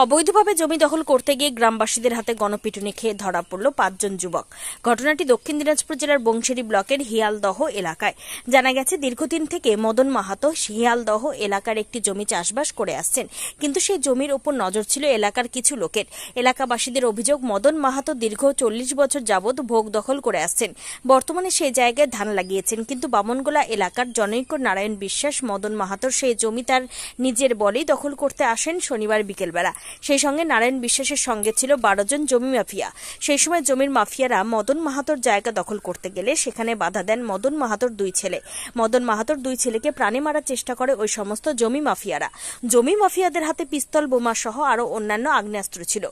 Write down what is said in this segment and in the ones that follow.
অবৈধভাবে জমি দখল করতে গিয়ে গ্রামবাসীদের হাতে গণপিটুনি খেয়ে ধরা পড়ল ৫ জন যুবক। ঘটনাটি দক্ষিণ দিনাজপুর জেলার বংশেরী ব্লকের হিয়ালদহ এলাকায়। জানা গেছে, দীর্ঘদিন থেকে মদন মাহাতো হিয়ালদহ এলাকার একটি জমি চাষবাস করে আসছেন, কিন্তু সেই জমির উপর নজর ছিল এলাকার কিছু লোকের। এলাকাবাসীদের অভিযোগ, মদন মাহাতো দীর্ঘ ৪০ বছর যাবৎ ভোগ দখল করে আসছেন। বর্তমানে সেই জায়গায় ধান লাগিয়েছেন, কিন্তু বামনগোলা এলাকার জনৈক নারায়ণ বিশ্বাস মদন মাহাতোর সেই জমি তার নিজের বলেই দখল করতে আসেন শনিবার বিকেলবেলা। সেই সঙ্গে নারায়ণ বিশ্বাসের সঙ্গে ছিল ১২ জন জমি মাফিয়া। সেই সময় জমির মাফিয়ারা মদন মাহাতোর জায়গা দখল করতে গেলে সেখানে বাধা দেন মদন মাহাতোর ২ ছেলে। মদন মাহাতোর ২ ছেলেকে প্রাণে মারার চেষ্টা করে ওই সমস্ত জমি মাফিয়ারা। জমি মাফিয়াদের হাতে পিস্তল, বোমা সহ আরও অন্যান্য আগ্নেয়াস্ত্র ছিল।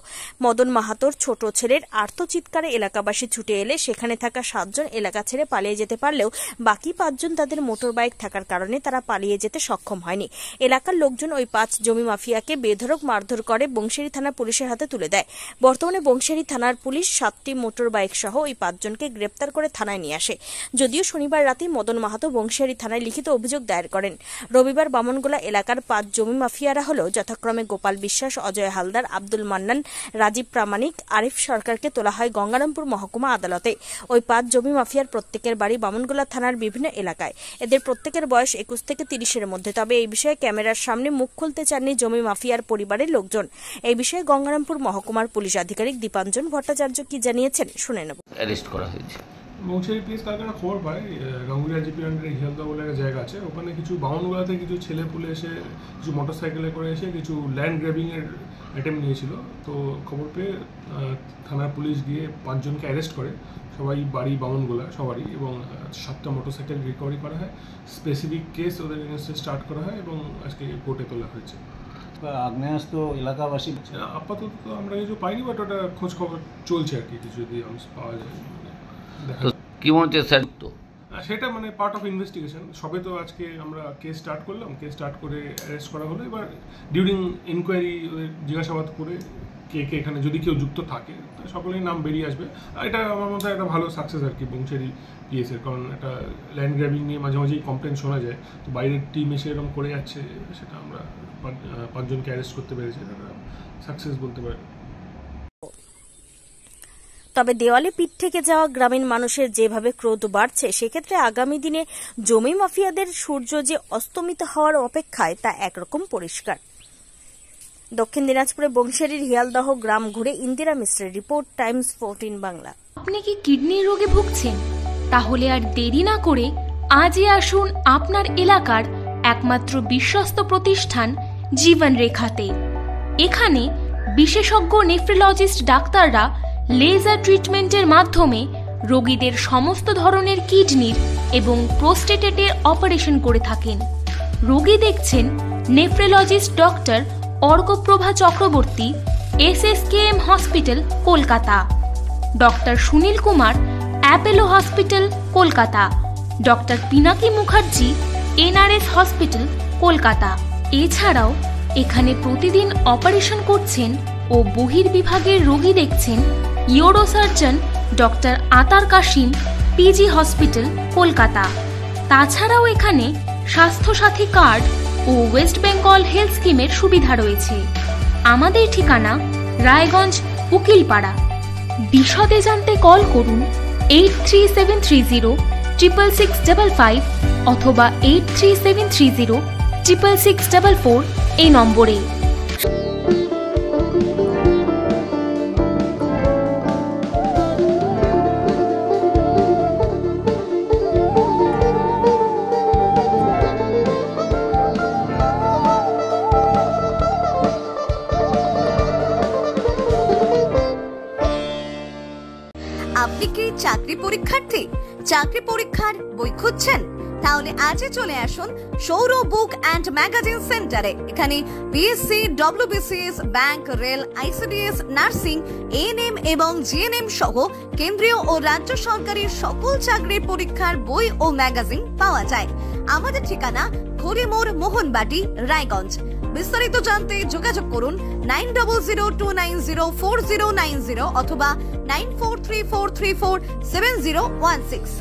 মদন মাহাতোর ছোট ছেলের আর্তচিৎকারে এলাকাবাসী ছুটে এলে সেখানে থাকা ৭ জন এলাকা ছেড়ে পালিয়ে যেতে পারলেও বাকি ৫ জন তাদের মোটর বাইক থাকার কারণে তারা পালিয়ে যেতে সক্ষম হয়নি। এলাকার লোকজন ওই ৫ জমি মাফিয়াকে বেধড়ক মারধর করে বংশেরী থানা পুলিশের হাতে তুলে দেয়। বর্তমানে বংশেরী থানার পুলিশ ৭টি মোটর বাইক সহ ওই ৫ জনকে গ্রেপ্তার করে থানায় নিয়ে আসে। যদিও শনিবার রাতে মদন মাহাতো বংশেরী থানায় লিখিত অভিযোগ দায়ের করেন। রবিবার বামনগোলা এলাকার ৫ জমি মাফিয়ারা হল যথাক্রমে গোপাল বিশ্বাস, অজয় হালদার, আব্দুল মান্নান, রাজীব প্রামাণিক, আরিফ সরকারকে তোলা হয় গঙ্গারামপুর মহকুমা আদালতে। ওই ৫ জমি মাফিয়ার প্রত্যেকের বাড়ি বামনগোলা থানার বিভিন্ন এলাকায়। এদের প্রত্যেকের বয়স ২১ থেকে ৩০-এর মধ্যে। তবে এই বিষয়ে ক্যামেরার সামনে মুখ খুলতে চাননি জমি মাফিয়ার পরিবারের লোকজন। এই বিষয়ে গঙ্গারামপুর মহকুমার পুলিশ আধিকারিক দীপাঞ্জন ভট্টাচার্য কি জানিয়েছেন শুনে নেব। অ্যারেস্ট করা হয়েছে। বংশেরী পিএস কালকে খবর পায় গাঙ্গুলিয়া জিপি আন্ডারে হিয়ালদহ বলে একটা জায়গা আছে, ওখানে কিছু বামনগোলাতে কিছু ছেলে পুলে এসে কিছু মোটরসাইকেলে করে এসে কিছু ল্যান্ড গ্র্যাবিংয়ের অ্যাটেম্প নিয়েছিল। তো খবর পেয়ে থানার পুলিশ গিয়ে ৫ জনকে অ্যারেস্ট করে, সবাই বাড়ি বামনগোলা সবারই, এবং 7টা মোটরসাইকেল রিকভারি করা হয়। স্পেসিফিক কেস ওদের এগেনস্টে স্টার্ট করা হয় এবং আজকে কোর্টে তোলা হয়েছে। আগ্নেয়াস্ত্র এলাকাবাসী আপাতত আমরা কিছু পাইনি, বাট ওটা খোঁজ খবর চলছে আর কি, কিছু যদি পাওয়া যায় কি মনে হচ্ছে স্যার? তো সেটা মানে পার্ট অফ ইনভেস্টিগেশন। সবে তো আজকে আমরা কেস স্টার্ট করলাম, কেস স্টার্ট করে অ্যারেস্ট করা হলো। এবার ডিউরিং ইনকোয়ারি জিজ্ঞাসাবাদ করে কে কে এখানে যদি কেউ যুক্ত থাকে সকলেই নাম বেরিয়ে আসবে। এটা আমার মধ্যে একটা ভালো সাকসেস আর কি বংশেরী পিএসের, কারণ একটা ল্যান্ড গ্র্যাবিং নিয়ে মাঝে মাঝেই কমপ্লেন শোনা যায়, তো বাইরের টিম এসে এরকম করে যাচ্ছে, সেটা আমরা ৫ জনকে অ্যারেস্ট করতে পেরেছি, এটা সাকসেস বলতে পারি। তবে দেওয়ালে পিঠ থেকে যাওয়া গ্রামীণ মানুষের যেভাবে ক্রোধ বাড়ছে, সেক্ষেত্রে আগামী দিনে জমি মাফিয়াদের সূর্য যে অস্তমিত হওয়ার অপেক্ষায় তা একরকম পরিষ্কার। দক্ষিণ দিনাজপুরে বংশেরীর হিয়ালদহ গ্রাম ঘুরে ইন্দিরা মিশ্রের রিপোর্ট, টাইমস 14 বাংলা। আপনি কি কিডনির রোগে ভুগছেন? তাহলে আর দেরি না করে আজই আসুন আপনার এলাকার একমাত্র বিশ্বস্ত প্রতিষ্ঠান জীবন রেখাতে। এখানে বিশেষজ্ঞ নেফ্রোলজিস্ট ডাক্তাররা লেজার ট্রিটমেন্টের মাধ্যমে রোগীদের সমস্ত ধরনের কিডনির এবং প্রোস্টেটের অপারেশন করে থাকেন। রোগী দেখছেন nephrologist doctor Arkaprava Chakraborty, SSKM hospital, Kolkata; doctor Sunil Kumar, Apollo hospital, Kolkata; doctor Pinaki Mukherjee, NRS hospital, Kolkata. এছাড়াও এখানে প্রতিদিন অপারেশন করছেন ও বহির্বিভাগের রোগী দেখছেন ইউরোসার্জন ডক্টর আতার কাশিম, PG হসপিটাল, কলকাতা। তাছাড়াও এখানে স্বাস্থ্যসাথী কার্ড ও ওয়েস্ট বেঙ্গল হেলথ স্কিমের সুবিধা রয়েছে। আমাদের ঠিকানা রায়গঞ্জ, উকিলপাড়া। বিশদে জানতে কল করুন 8373066655 অথবা 8373066644 এই নম্বরে। আপনি কি চাকরি পরীক্ষার্থী? চাকরি পরীক্ষার বই খুঁজছেন? তাহলে আজই চলে আসুন সৌরভ বুক অ্যান্ড ম্যাগাজিন সেন্টারে। এখানে BSc, WBCS, bank, rail, ICDS, nursing, ANM এবং GNM সহ কেন্দ্রীয় ও রাজ্য সরকারের সকল চাকরির পরীক্ষার বই ও ম্যাগাজিন পাওয়া যায়। আমাদের ঠিকানা খড়িমোড়, মোহনবাটি, রায়গঞ্জ। বিস্তারিত জানতে যোগাযোগ করুন 9002904090 অথবা 9434347016।